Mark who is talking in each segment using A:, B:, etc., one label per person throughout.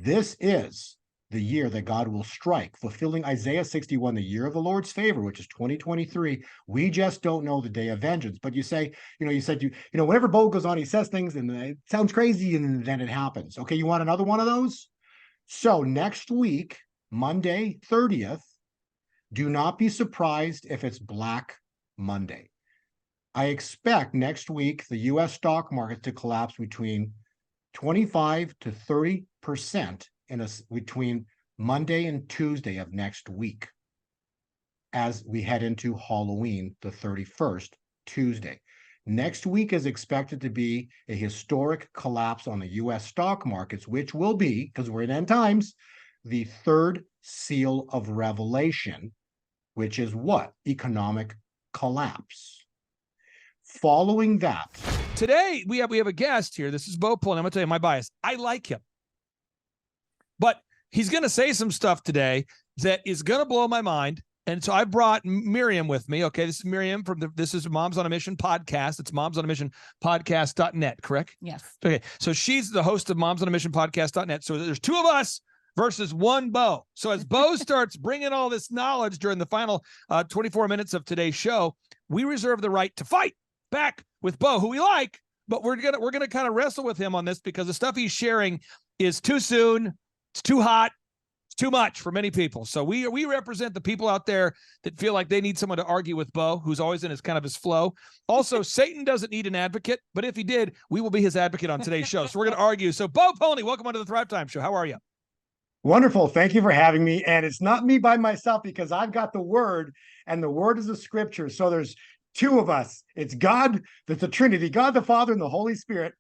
A: This is the year that God will strike, fulfilling Isaiah 61, the year of the Lord's favor, which is 2023. We just don't know the day of vengeance. But you say, whenever Bo goes on, he says things and it sounds crazy and then it happens. Okay, you want another one of those? So next week, Monday 30th, do not be surprised if it's Black Monday. I expect next week the U.S. stock market to collapse between 25 to 30% between Monday and Tuesday of next week as we head into Halloween, the 31st, Tuesday. Next week is expected to be a historic collapse on the U.S. stock markets, which will be, because we're in end times, the third seal of Revelation, which is what? Economic collapse. Following that.
B: Today, we have a guest here. This is Bo Pullin. I'm going to tell you my bias. I like him. But he's going to say some stuff today that is going to blow my mind. And so I brought Miriam with me. Okay, this is Miriam this is Moms on a Mission podcast. It's Moms on a Mission podcast.net, correct?
C: Yes.
B: Okay, so she's the host of Moms on a Mission podcast.net. So there's two of us versus one Bo. So as Bo starts bringing all this knowledge during the final 24 minutes of today's show, we reserve the right to fight back with Bo, who we like, but we're gonna kind of wrestle with him on this because the stuff he's sharing is too soon, it's too hot, it's too much for many people. So we represent the people out there that feel like they need someone to argue with Bo, who's always in his flow. Also, Satan doesn't need an advocate, but if he did, we will be his advocate on today's show. So we're gonna argue. So Bo Pony, welcome onto the Thrive Time Show. How are you?
A: Wonderful. Thank you for having me. And it's not me by myself because I've got the word, and the word is the scripture. So there's two of us. It's God, that's the Trinity, God the Father and the Holy Spirit,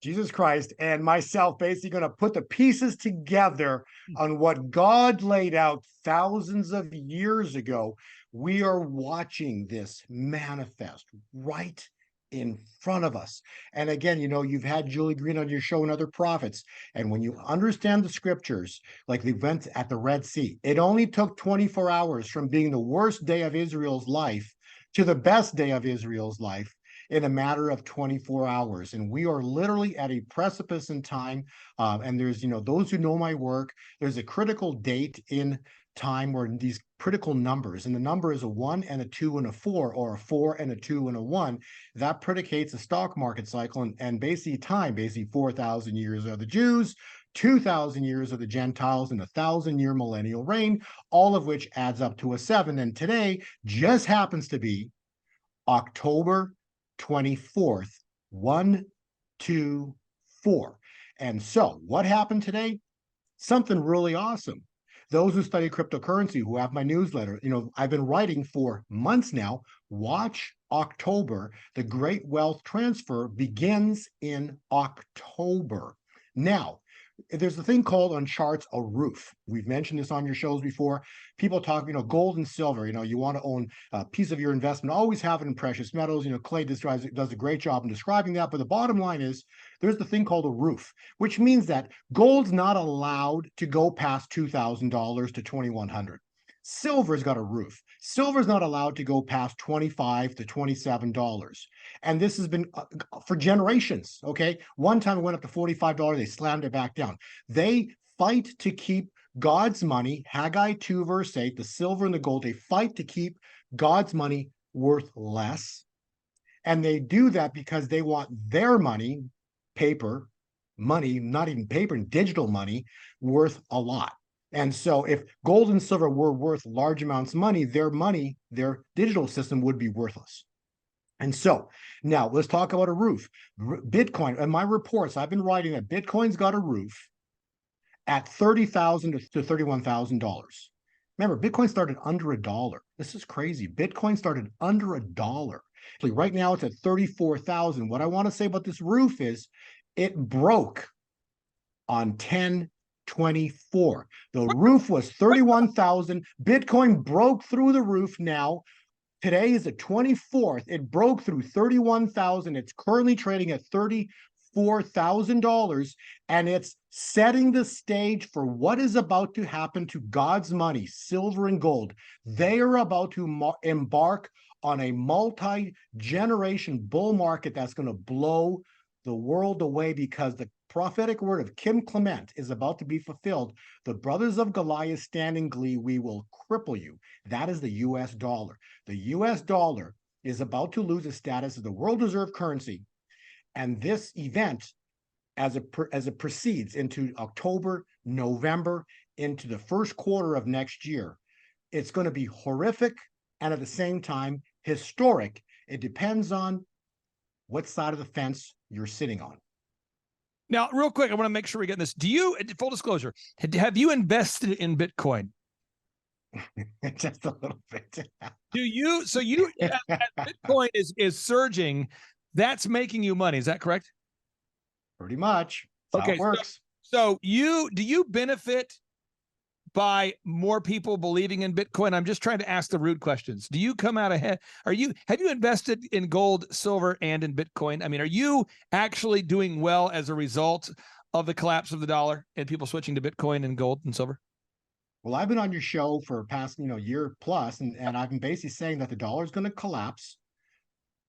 A: Jesus Christ, and myself, basically going to put the pieces together on what God laid out thousands of years ago. We are watching this manifest right in front of us. And again, you've had Julie Green on your show and other prophets. And when you understand the scriptures, like the events at the Red Sea, it only took 24 hours from being the worst day of Israel's life to the best day of Israel's life in a matter of 24 hours. And we are literally at a precipice in time. And there's, those who know my work, there's a critical date in time where these critical numbers, and the number is a 1 and a 2 and a 4, or a 4 and a 2 and a 1, that predicates a stock market cycle and basically time, 4,000 years of the Jews, 2,000 years of the Gentiles, and 1,000-year millennial reign, all of which adds up to a 7. And today just happens to be October 24th, 1, 2, 4. And so what happened today? Something really awesome. Those who study cryptocurrency, who have my newsletter, I've been writing for months now. Watch October. The great wealth transfer begins in October. Now, there's a thing called on charts a roof. We've mentioned this on your shows before. People talk, gold and silver. You want to own a piece of your investment, always have it in precious metals. Clay does a great job in describing that. But the bottom line is there's the thing called a roof, which means that gold's not allowed to go past $2,000 to $2,100. Silver's got a roof. Silver's not allowed to go past $25 to $27. And this has been for generations, okay? One time it went up to $45. They slammed it back down. They fight to keep God's money, Haggai 2 verse 8, the silver and the gold, they fight to keep God's money worth less. And they do that because they want their money, paper, money, not even paper, digital money, worth a lot. And so if gold and silver were worth large amounts of money, their digital system would be worthless. And so now let's talk about a roof. Bitcoin, in my reports, I've been writing that Bitcoin's got a roof at $30,000 to $31,000. Remember, Bitcoin started under $1. This is crazy. Bitcoin started under $1. So right now it's at 34,000. What I want to say about this roof is it broke on 10/24. The roof was 31,000. Bitcoin broke through the roof now. Today is the 24th. It broke through 31,000. It's currently trading at $34,000, and it's setting the stage for what is about to happen to God's money, silver and gold. They are about to embark on a multi-generation bull market that's going to blow the world away because the prophetic word of Kim Clement is about to be fulfilled, the brothers of Goliath stand in glee. We will cripple you. That is the US dollar. The US dollar is about to lose its status as the world reserve currency. And this event, as it proceeds into October, November, into the first quarter of next year, it's going to be horrific and at the same time historic. It depends on what side of the fence you're sitting on.
B: Now, real quick, I want to make sure we get this. Do you, full disclosure, have you invested in Bitcoin?
A: Just a little bit.
B: Do you? So you, as Bitcoin is surging, that's making you money. Is that correct?
A: Pretty much. That's how it works.
B: So do you benefit by more people believing in Bitcoin? I'm just trying to ask the rude questions. Do you come out ahead? Have you invested in gold, silver, and in Bitcoin? I mean, are you actually doing well as a result of the collapse of the dollar and people switching to Bitcoin and gold and silver?
A: Well, I've been on your show for past, year plus, and I've been basically saying that the dollar is going to collapse.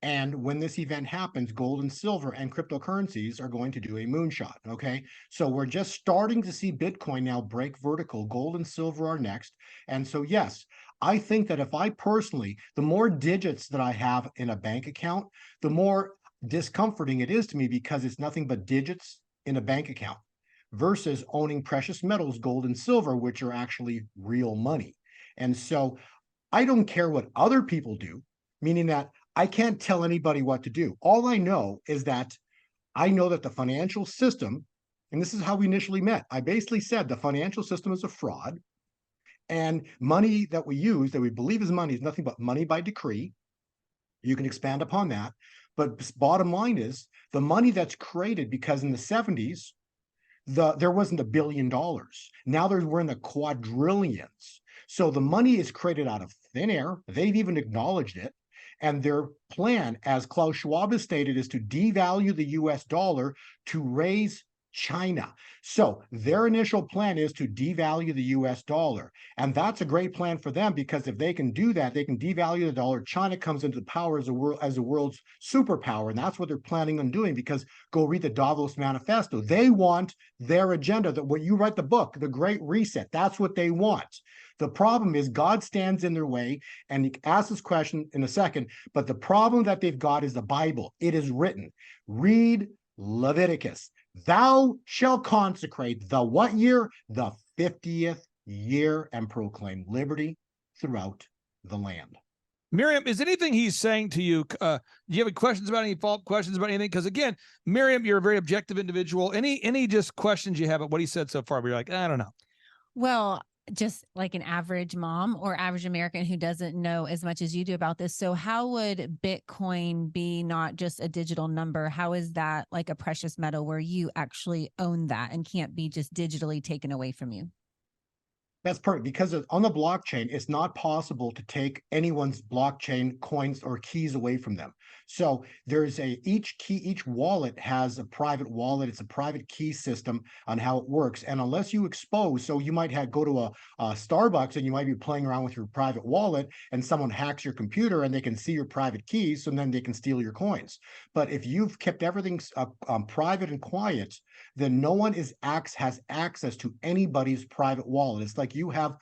A: And when this event happens, gold and silver and cryptocurrencies are going to do a moonshot. Okay. So we're just starting to see Bitcoin now break vertical. Gold and silver are next. And so, yes, I think that if I personally, the more digits that I have in a bank account, the more discomforting it is to me, because it's nothing but digits in a bank account versus owning precious metals, gold and silver, which are actually real money. And so I don't care what other people do, meaning that I can't tell anybody what to do. All I know is that I know that the financial system, and this is how we initially met, I basically said the financial system is a fraud, and money that we use, that we believe is money, is nothing but money by decree. You can expand upon that. But bottom line is the money that's created, because in the 70s, there wasn't $1 billion. Now we're in the quadrillions. So the money is created out of thin air. They've even acknowledged it. And their plan, as Klaus Schwab has stated, is to devalue the US dollar to raise China. So their initial plan is to devalue the US dollar. And that's a great plan for them, because if they can do that, they can devalue the dollar. China comes into power as the world's superpower. And that's what they're planning on doing, because go read the Davos Manifesto. They want their agenda, that when you write the book, The Great Reset, that's what they want. The problem is God stands in their way, and he asks this question in a second, but the problem that they've got is the Bible. It is written. Read Leviticus. Thou shalt consecrate the what year? The 50th year, and proclaim liberty throughout the land.
B: Miriam, is anything he's saying to you, do you have any questions about any follow-up questions about anything? Because again, Miriam, you're a very objective individual. Any just questions you have about what he said so far, where you're like, I don't know.
C: Well, just like an average mom or average American who doesn't know as much as you do about this. So how would Bitcoin be not just a digital number? How is that like a precious metal where you actually own that and can't be just digitally taken away from you?
A: That's perfect, because on the blockchain, it's not possible to take anyone's blockchain coins or keys away from them. So there's each wallet has a private wallet. It's a private key system on how it works. And unless you expose, so you might go to a Starbucks and you might be playing around with your private wallet, and someone hacks your computer and they can see your private keys, so then they can steal your coins. But if you've kept everything private and quiet, then no one has access to anybody's private wallet. It's like you have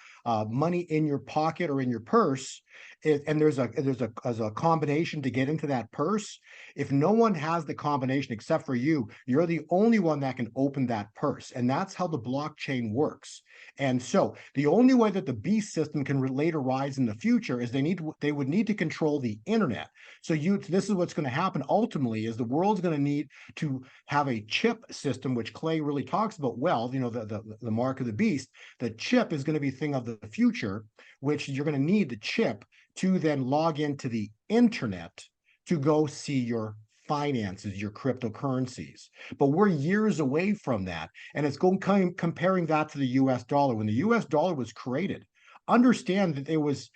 A: money in your pocket or in your purse, and there's a combination to get into that purse. If no one has the combination except for you, you're the only one that can open that purse. And that's how the blockchain works. And so the only way that the beast system can later rise in the future is they would need to control the internet. So this is what's going to happen ultimately, is the world's going to need to have a chip system, which Clay really talks about well, the mark of the beast. The chip is going to be a thing of the future, which you're going to need the chip to then log into the internet to go see your finances, your cryptocurrencies. But we're years away from that. And it's comparing that to the US dollar. When the US dollar was created, understand that it was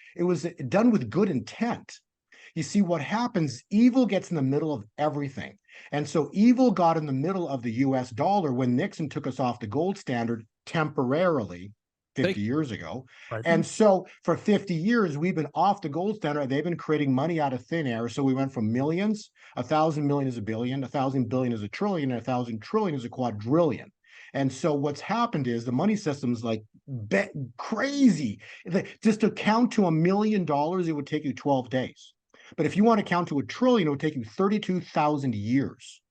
A: done with good intent. You see, what happens, evil gets in the middle of everything. And so evil got in the middle of the US dollar when Nixon took us off the gold standard temporarily. 50 years ago.
B: Right.
A: And so for 50 years, we've been off the gold standard. They've been creating money out of thin air. So we went from millions, 1,000 million is a billion, 1,000 billion is a trillion, and 1,000 trillion is a quadrillion. And so what's happened is the money system's like crazy. Just to count to $1 million, it would take you 12 days. But if you want to count to a trillion, it would take you 32,000 years.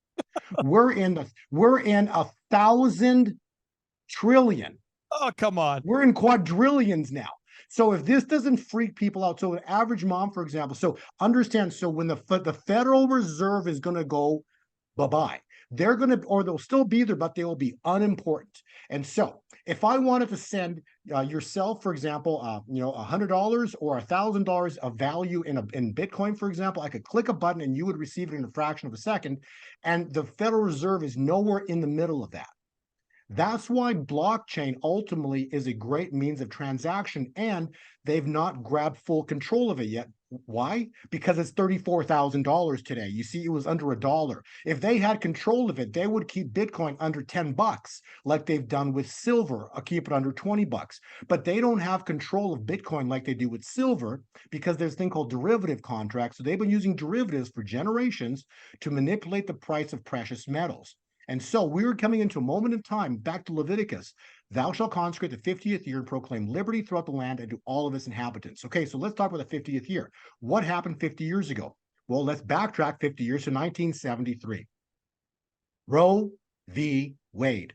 A: We're in 1,000 trillion.
B: Oh, come on.
A: We're in quadrillions now. So if this doesn't freak people out, so an average mom, for example, so understand, so when the Federal Reserve is going to go bye-bye, they're going to, or they'll still be there, but they will be unimportant. And so if I wanted to send yourself, for example, $100 or $1,000 of value in Bitcoin, for example, I could click a button and you would receive it in a fraction of a second. And the Federal Reserve is nowhere in the middle of that. That's why blockchain ultimately is a great means of transaction, and they've not grabbed full control of it yet. Why? Because it's $34,000 today. You see, it was under $1. If they had control of it, they would keep Bitcoin under $10, like they've done with silver, keep it under $20. But they don't have control of Bitcoin like they do with silver, because there's a thing called derivative contracts. So they've been using derivatives for generations to manipulate the price of precious metals. And so we're coming into a moment in time, back to Leviticus, thou shalt consecrate the 50th year and proclaim liberty throughout the land and to all of its inhabitants. Okay, so let's talk about the 50th year. What happened 50 years ago? Well, let's backtrack 50 years to 1973. Roe v. Wade.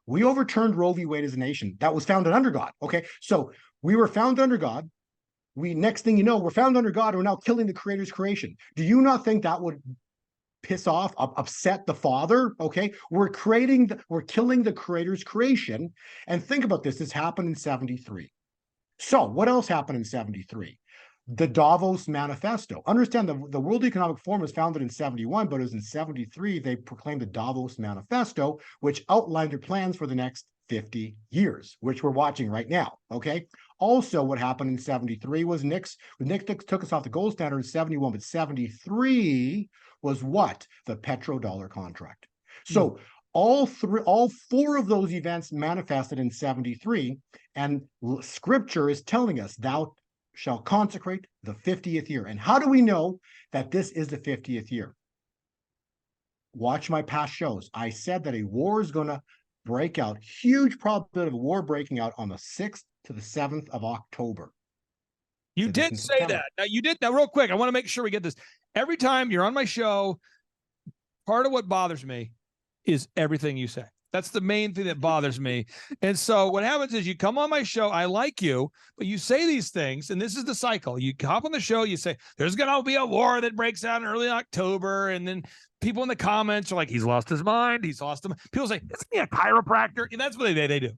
A: We overturned Roe v. Wade as a nation that was founded under God. Okay, so we were founded under God. Next thing you know, we're founded under God and we're now killing the Creator's creation. Do you not think that would piss off, upset the Father? Okay, we're killing the Creator's creation. And think about this. This happened in 73. So what else happened in 73? The Davos Manifesto. Understand, the World Economic Forum was founded in 71, but it was in 73 they proclaimed the Davos Manifesto, which outlined their plans for the next 50 years, which we're watching right now. Okay. Also, what happened in 73 was Nick took us off the gold standard in 71, but 73 was what? The petrodollar contract. So all four of those events manifested in 73, and scripture is telling us, thou shalt consecrate the 50th year. And how do we know that this is the 50th year? Watch my past shows. I said that a war is going to break out, huge probability of a war breaking out on the 6th to the 7th of October.
B: You did say that. Now, you did. Now, real quick, I want to make sure we get this. Every time you're on my show, part of what bothers me is everything you say. That's the main thing that bothers me. And so what happens is you come on my show, I like you, but you say these things, and this is the cycle. You hop on the show, you say, there's going to be a war that breaks out in early October, and then people in the comments are like, he's lost his mind, he's lost him. People say, isn't he a chiropractor? And that's what they do.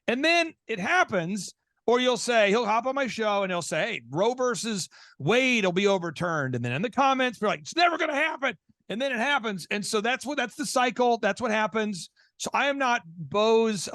B: And then it happens, or you'll say, he'll hop on my show and he'll say, hey, Roe versus Wade will be overturned. And then in the comments, we're like, it's never going to happen. And then it happens. And so that's the cycle. That's what happens. So I am not Bo's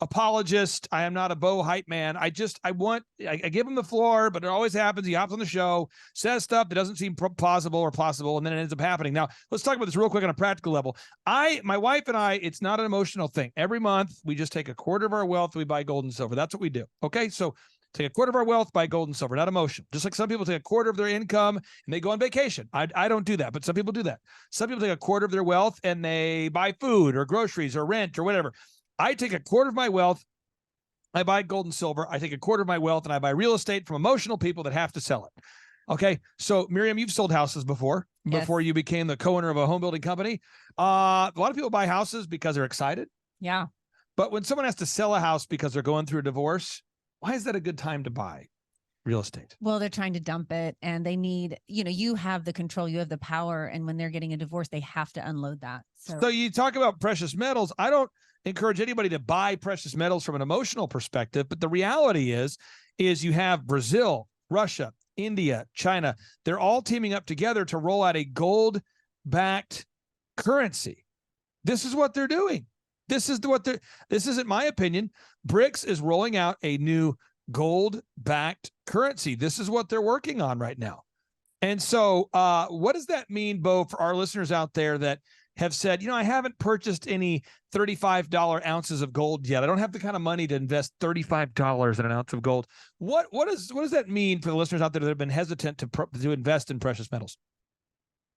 B: apologist. I am not a Bo hype man. I give him the floor, but it always happens. He hops on the show, says stuff that doesn't seem plausible or possible, and then it ends up happening. Now, let's talk about this real quick on a practical level. My wife and I, it's not an emotional thing. Every month, we just take a quarter of our wealth, we buy gold and silver. That's what we do. Okay, so take a quarter of our wealth, buy gold and silver, not emotional. Just like some people take a quarter of their income and they go on vacation. I don't do that, but some people do that. Some people take a quarter of their wealth and they buy food or groceries or rent or whatever. I take a quarter of my wealth, I buy gold and silver. I take a quarter of my wealth and I buy real estate from emotional people that have to sell it. Okay, so Miriam, you've sold houses before you became the co-owner of a home building company. A lot of people buy houses because they're excited.
C: Yeah.
B: But when someone has to sell a house because they're going through a divorce, why is that a good time to buy real estate?
C: Well, they're trying to dump it and they need, you have the control, you have the power. And when they're getting a divorce, they have to unload that.
B: So you talk about precious metals. I don't encourage anybody to buy precious metals from an emotional perspective, but the reality is you have Brazil, Russia, India, China. They're all teaming up together to roll out a gold-backed currency. This is what they're doing. This isn't my opinion. BRICS is rolling out a new gold-backed currency. This is what they're working on right now. And so what does that mean, Bo, for our listeners out there that have said, I haven't purchased any $35 ounces of gold yet. I don't have the kind of money to invest $35 in an ounce of gold. What does that mean for the listeners out there that have been hesitant to invest in precious metals?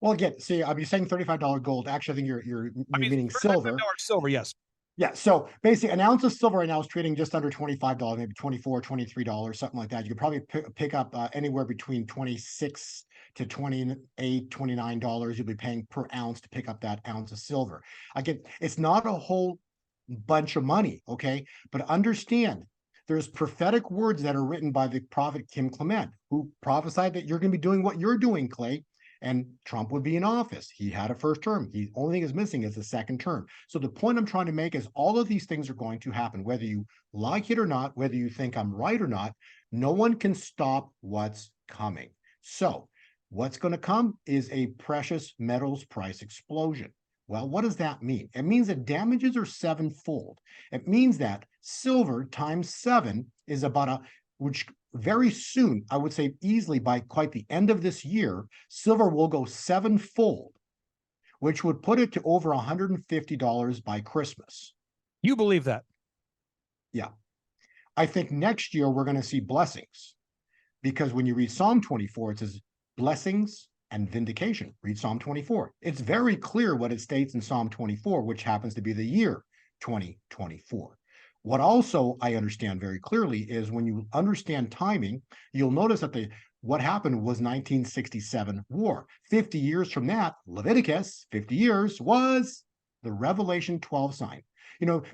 A: Well, again, see, you're saying $35 gold. Actually, I think you're meaning silver.
B: Silver, yes.
A: Yeah. So basically, an ounce of silver right now is trading just under $25, maybe $24, $23, something like that. You could probably pick up anywhere between $26 to $28, $29. You'll be paying per ounce to pick up that ounce of silver. Again, it's not a whole bunch of money, okay? But understand, there's prophetic words that are written by the prophet Kim Clement, who prophesied that you're going to be doing what you're doing, Clay, and Trump would be in office. He had a first term. The only thing is missing is the second term. So the point I'm trying to make is all of these things are going to happen, whether you like it or not, whether you think I'm right or not. No one can stop what's coming. So what's going to come is a precious metals price explosion. Well, what does that mean? It means that damages are sevenfold. It means that silver times 7 is about which very soon, I would say easily by quite the end of this year, silver will go sevenfold, which would put it to over $150 by Christmas.
B: You believe that?
A: Yeah. I think next year we're going to see blessings, because when you read Psalm 24, it says blessings and vindication. Read Psalm 24. It's very clear what it states in Psalm 24, which happens to be the year 2024. What also I understand very clearly is when you understand timing, you'll notice that what happened was 1967 war. 50 years from that, Leviticus, 50 years, was the Revelation 12 sign.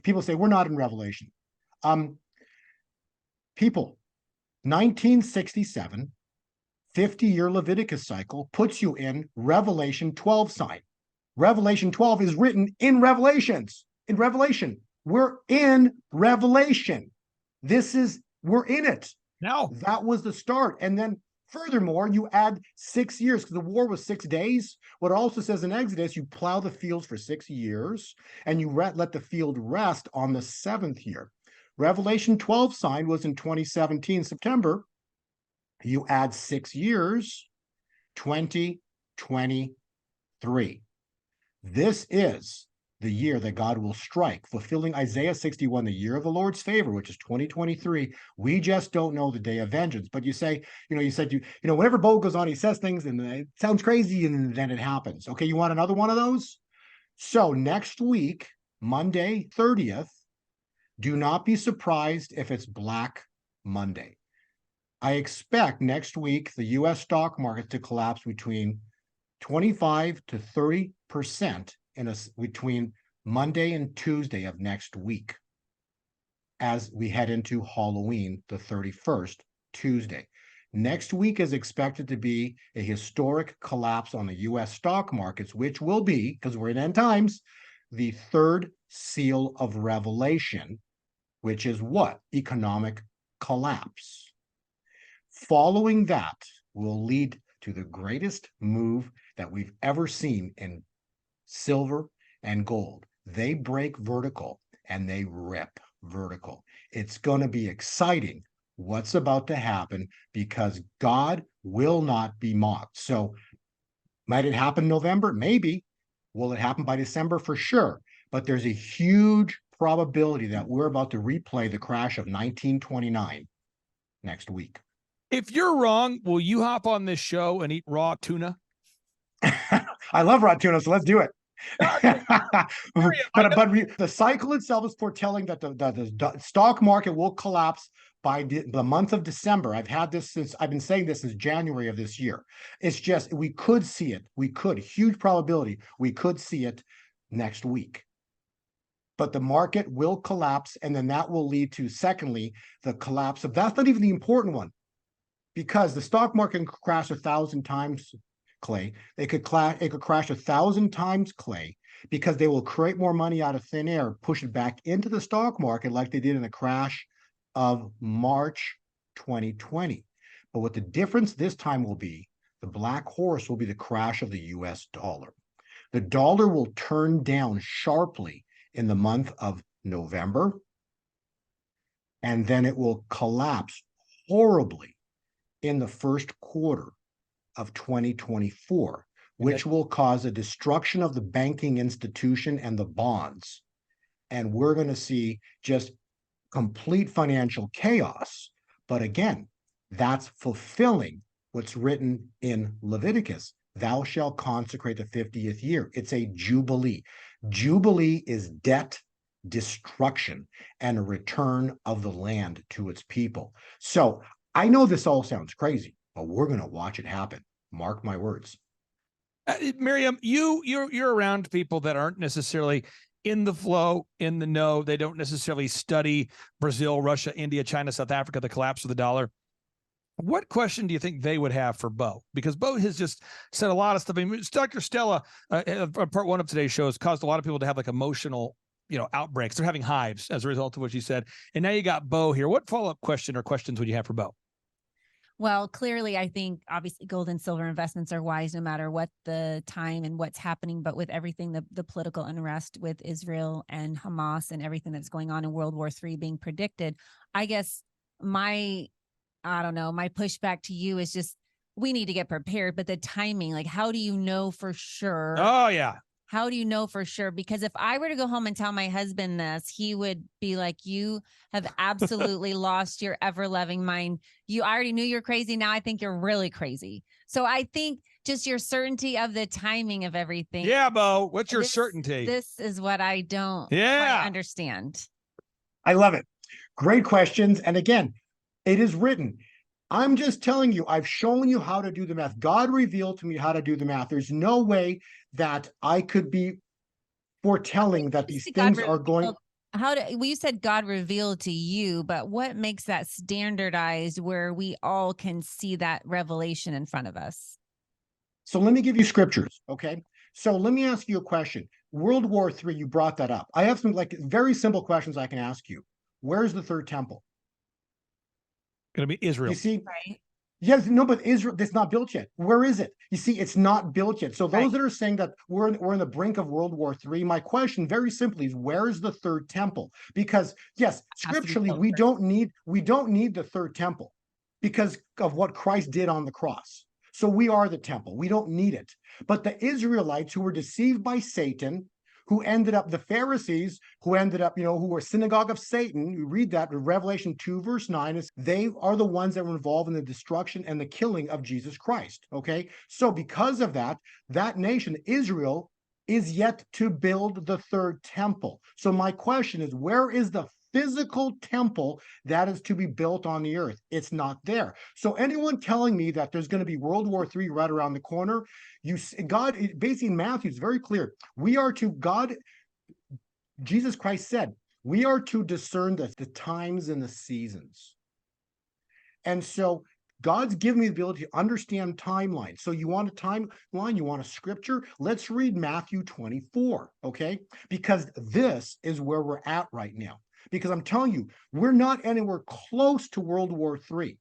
A: People say we're not in Revelation. People, 1967, 50-year Leviticus cycle puts you in Revelation 12 sign. Revelation 12 is written in Revelations, in Revelation. We're in Revelation. We're in it.
B: Now,
A: that was the start. And then furthermore, you add 6 years, because the war was 6 days. What it also says in Exodus, you plow the fields for 6 years and you let the field rest on the 7th year. Revelation 12 sign was in 2017, September. You add 6 years, 2023. This is the year that God will strike, fulfilling Isaiah 61, the year of the Lord's favor, which is 2023. We just don't know the day of vengeance. But you say, whenever Bo goes on, he says things and it sounds crazy and then it happens. Okay, you want another one of those? So next week, Monday, 30th, do not be surprised if it's Black Monday. I expect next week the U.S. stock market to collapse between 25 to 30% between Monday and Tuesday of next week, as we head into Halloween, the 31st, Tuesday. Next week is expected to be a historic collapse on the U.S. stock markets, which will be, because we're in end times, the third seal of Revelation, which is what? Economic collapse. Following that will lead to the greatest move that we've ever seen in silver and gold. They break vertical and they rip vertical. It's going to be exciting what's about to happen, because God will not be mocked. So might it happen in November? Maybe. Will it happen by December? For sure. But there's a huge probability that we're about to replay the crash of 1929 next week.
B: If you're wrong, will you hop on this show and eat raw tuna?
A: I love raw tuna, so let's do it. but the cycle itself is foretelling that the stock market will collapse by the month of December. I've been saying this since January of this year. It's just, we could see it. Huge probability, we could see it next week. But the market will collapse, and then that will lead to, secondly, the collapse of, that's not even the important one, because the stock market can crash 1,000 times, Clay. It could crash 1,000 times, Clay, because they will create more money out of thin air, push it back into the stock market like they did in the crash of March 2020. But what the difference this time will be, the black horse will be the crash of the US dollar. The dollar will turn down sharply in the month of November, and then it will collapse horribly in the first quarter of 2024, which will cause a destruction of the banking institution and the bonds. And we're going to see just complete financial chaos. But again, that's fulfilling what's written in Leviticus. Thou shalt consecrate the 50th year. It's a jubilee. Jubilee is debt destruction and a return of the land to its people. So I know this all sounds crazy, but we're going to watch it happen. Mark my words.
B: Miriam, you're around people that aren't necessarily in the flow, in the know. They don't necessarily study Brazil, Russia, India, China, South Africa, the collapse of the dollar. What question do you think they would have for Bo? Because Bo has just said a lot of stuff. I mean, Dr. Stella, part one of today's show, has caused a lot of people to have like emotional, outbreaks. They're having hives as a result of what she said. And now you got Bo here. What follow-up question or questions would you have for Bo?
C: Well, clearly, I think obviously gold and silver investments are wise no matter what the time and what's happening. But with everything, the political unrest with Israel and Hamas and everything that's going on in World War III being predicted, I guess my pushback to you is just we need to get prepared. But the timing, like, how do you know for sure?
B: Oh, yeah.
C: How do you know for sure? Because if I were to go home and tell my husband this, he would be like, you have absolutely lost your ever-loving mind. I already knew you're crazy. Now I think you're really crazy. So I think just your certainty of the timing of everything.
B: Yeah, Bo, what's your certainty?
C: This is what I don't quite understand.
A: I love it. Great questions. And again, it is written. I'm just telling you, I've shown you how to do the math. God revealed to me how to do the math. There's no way that I could be foretelling that these things are going.
C: You said God revealed to you, but what makes that standardized where we all can see that revelation in front of us?
A: So let me give you scriptures. Okay. So let me ask you a question. World War III, you brought that up. I have some very simple questions I can ask you. Where's the third temple?
B: Going to be Israel.
A: You see,
C: right?
A: Yes, no, but Israel, it's not built yet. Where is it? You see, it's not built yet. So those that are saying that we're in the brink of World War III, my question very simply is, where is the third temple? Because yes, scripturally, we don't need the third temple because of what Christ did on the cross. So we are the temple. We don't need it. But the Israelites who were deceived by Satan, who ended up, the Pharisees, who ended up, who were synagogue of Satan, you read that in Revelation 2, verse 9, they are the ones that were involved in the destruction and the killing of Jesus Christ, okay? So because of that, that nation, Israel, is yet to build the third temple. So my question is, where is the physical temple that is to be built on the earth? It's not there. So anyone telling me that there's going to be World War III right around the corner, God, basically in Matthew, it's very clear. Jesus Christ said, we are to discern the times and the seasons. And so God's given me the ability to understand timelines. So you want a timeline, you want a scripture? Let's read Matthew 24, okay? Because this is where we're at right now. Because I'm telling you, we're not anywhere close to World War III.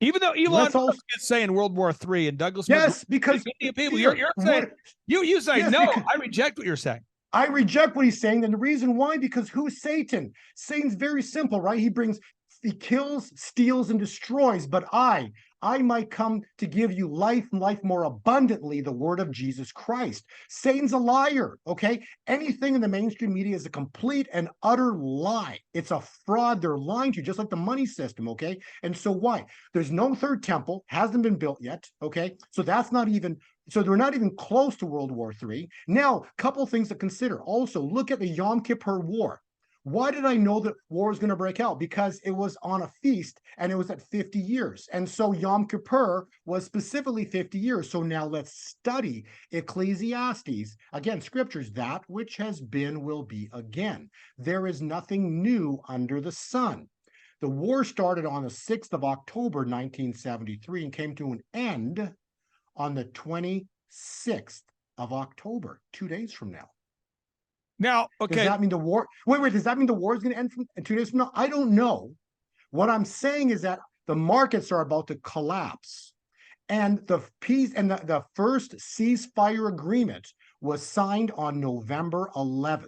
B: Even though Elon Musk is saying World War III and Douglas,
A: yes, because
B: people, you're saying you say yes, no. I reject what you're saying.
A: I reject what he's saying, and the reason why, because who's Satan? Satan's very simple, right? He kills, steals, and destroys. But I might come to give you life and life more abundantly, the word of Jesus Christ. Satan's a liar, okay? Anything in the mainstream media is a complete and utter lie. It's a fraud. They're lying to you, just like the money system, okay? And so why? There's no third temple, hasn't been built yet, okay? So they're not even close to World War III. Now, a couple things to consider. Also, look at the Yom Kippur War. Why did I know that war was going to break out? Because it was on a feast and it was at 50 years. And so Yom Kippur was specifically 50 years. So now let's study Ecclesiastes. Again, scriptures, that which has been will be again. There is nothing new under the sun. The war started on the 6th of October, 1973, and came to an end on the 26th of October, 2 days from now.
B: Now, okay.
A: Does that mean the war? Wait. Does that mean the war is going to end in 2 days from now? I don't know. What I'm saying is that the markets are about to collapse, and the peace and the first ceasefire agreement was signed on November 11th.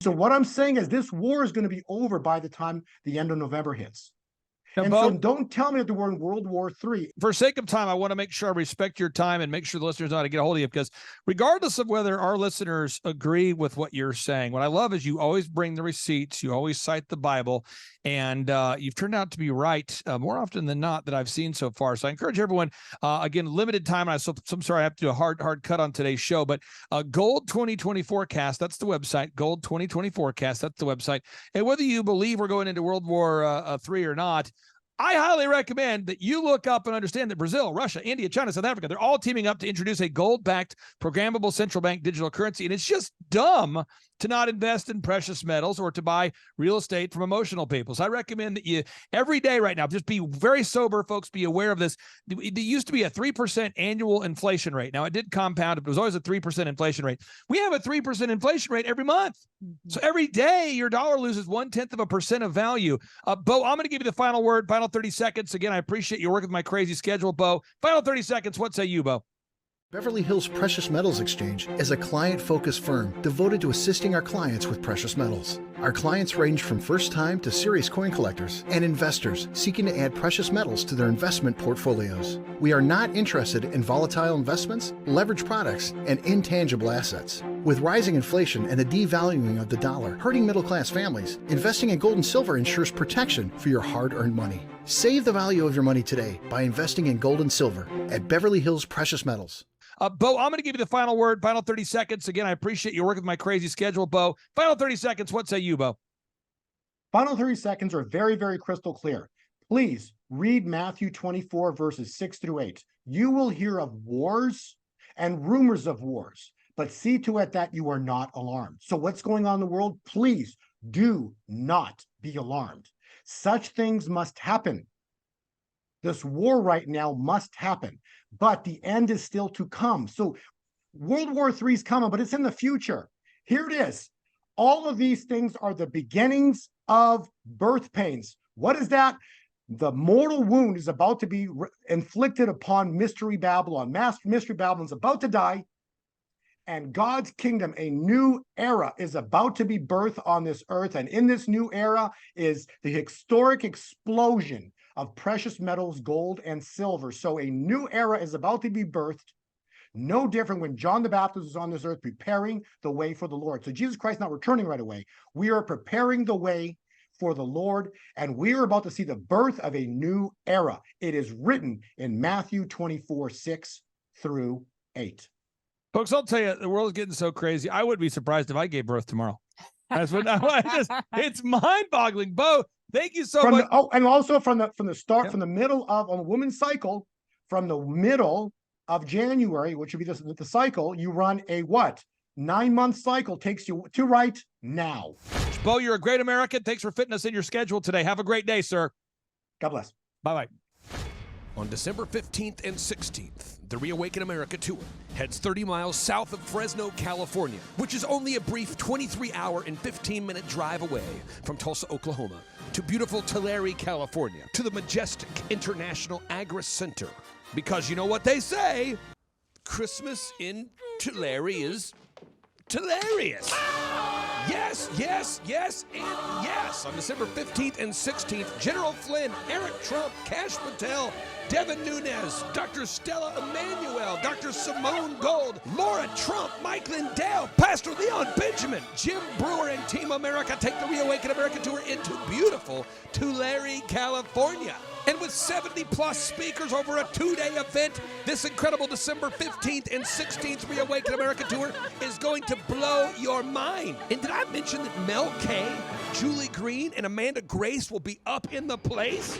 A: So what I'm saying is this war is going to be over by the time the end of November hits.
B: Now,
A: And
B: Bo,
A: so don't tell me that we're in World War III.
B: for sake of time, I want to make sure I respect your time and make sure the listeners know how to get a hold of you, because regardless of whether our listeners agree with what you're saying, what I love is you always bring the receipts, you always cite the Bible, and you've turned out to be right more often than not that I've seen so far. So I encourage everyone, again, limited time, and I'm sorry I have to do a hard cut on today's show, but Gold 2020 Forecast, that's the website, Gold 2020 Forecast, that's the website. And whether you believe we're going into World War III or not, I highly recommend that you look up and understand that Brazil, Russia, India, China, South Africa, they're all teaming up to introduce a gold-backed programmable central bank digital currency. And it's just dumb to not invest in precious metals or to buy real estate from emotional people. So I recommend that you, every day right now, just be very sober, folks, be aware of this. It used to be a 3% annual inflation rate. Now, it did compound. It was always a 3% inflation rate. We have a 3% inflation rate every month. So every day, your dollar loses 0.1% of value. Bo, I'm going to give you the final word, final 30 seconds. Again, I appreciate you working with my crazy schedule, Bo. Final 30 seconds. What say you, Bo?
D: Beverly Hills Precious Metals Exchange is a client-focused firm devoted to assisting our clients with precious metals. Our clients range from first-time to serious coin collectors and investors seeking to add precious metals to their investment portfolios. We are not interested in volatile investments, leveraged products, and intangible assets. With rising inflation and the devaluing of the dollar hurting middle-class families, investing in gold and silver ensures protection for your hard-earned money. Save the value of your money today by investing in gold and silver at Beverly Hills Precious Metals.
B: Bo, I'm going to give you the final word, final 30 seconds. Again, I appreciate you working with my crazy schedule, Bo. Final 30 seconds. What say you, Bo?
A: Final 30 seconds are very, very crystal clear. Please read Matthew 24, verses 6-8. You will hear of wars and rumors of wars, but see to it that you are not alarmed. So what's going on in the world? Please do not be alarmed. Such things must happen. This war right now must happen, but the end is still to come. So World War III is coming, but it's in the future. Here it is. All of these things are the beginnings of birth pains. What is that? The mortal wound is about to be inflicted upon Mystery Babylon. Mystery Babylon is about to die, and God's kingdom, a new era, is about to be birthed on this earth. And in this new era is the historic explosion of precious metals, gold and silver. So a new era is about to be birthed, no different when John the Baptist was on this earth preparing the way for the Lord. So Jesus Christ not returning right away. We are preparing the way for the Lord, and we are about to see the birth of a new era. It is written in Matthew 24, 6-8.
B: Folks, I'll tell you, the world is getting so crazy. I wouldn't be surprised if I gave birth tomorrow. That's what it's mind-boggling. Bo, thank you so much.
A: And also from the start,
B: Yep.
A: from the middle of on the woman's cycle, from the middle of January, which would be the cycle, you run a what? 9-month cycle takes you to right now.
B: Bo, you're a great American. Thanks for fitting us in your schedule today. Have a great day, sir.
A: God bless.
B: Bye-bye.
E: On December 15th and 16th, the Reawaken America Tour heads 30 miles south of Fresno, California, which is only a brief 23-hour and 15-minute drive away from Tulsa, Oklahoma, to beautiful Tulare, California, to the majestic International Agri Center. Because you know what they say, Christmas in Tulare is hilarious. Yes, yes, yes, and yes. On December 15th and 16th, General Flynn, Eric Trump, Kash Patel, Devin Nunes, Dr. Stella Emanuel, Dr. Simone Gold, Laura Trump, Mike Lindell, Pastor Leon Benjamin, Jim Brewer, and Team America take the Reawaken America Tour into beautiful Tulare, California. And with 70-plus speakers over a 2-day event, this incredible December 15th and 16th Reawaken America Tour is going to blow your mind. And did I mention that Mel K, Julie Green, and Amanda Grace will be up in the place?